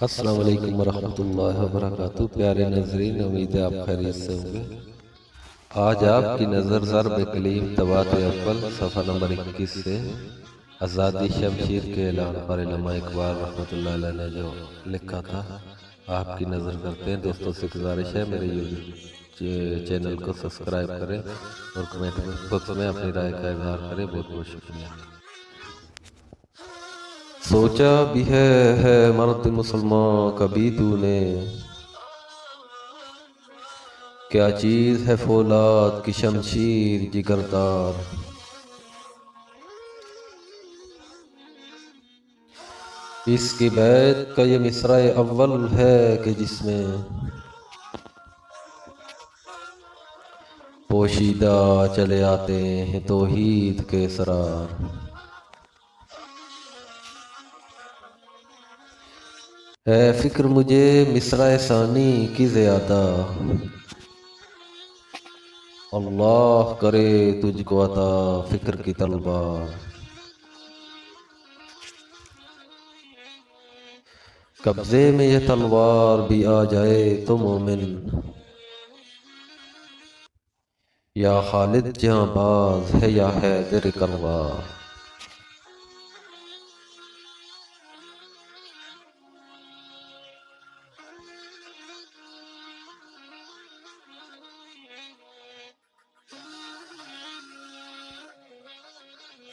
السلام علیکم ورحمۃ اللہ وبرکاتہ۔ پیارے ناظرین، امید ہے آپ خیریت سے ہوں گے۔ آج آپ کی نظر ضرب کلیم طباعت اول صفحہ نمبر 21 سے آزادی شمشیر کے اعلان پر علامہ اقبال رحمۃ اللہ علیہ نے جو لکھا تھا آپ کی نظر کرتے ہیں۔ دوستوں سے گزارش ہے میرے یوٹیوب چینل کو سبسکرائب کریں اور کمنٹ باکس میں اپنی رائے کا اظہار کریں۔ بہت بہت شکریہ۔ سوچا بھی ہے مرد مسلمان کبھی تو نے، کیا چیز ہے فولاد کی شمشیر جگردار۔ اس کی بیت کا یہ مصرع اول ہے کہ جس میں پوشیدہ چلے آتے ہیں توحید کے اسرار۔ ہے فکر مجھے مصرع ثانی کی زیادہ، اللہ کرے تجھ کو عطا فکر کی تلوار۔ قبضے میں یہ تلوار بھی آ جائے تو مومن، یا خالد جہاں باز ہے یا حیدر کرار۔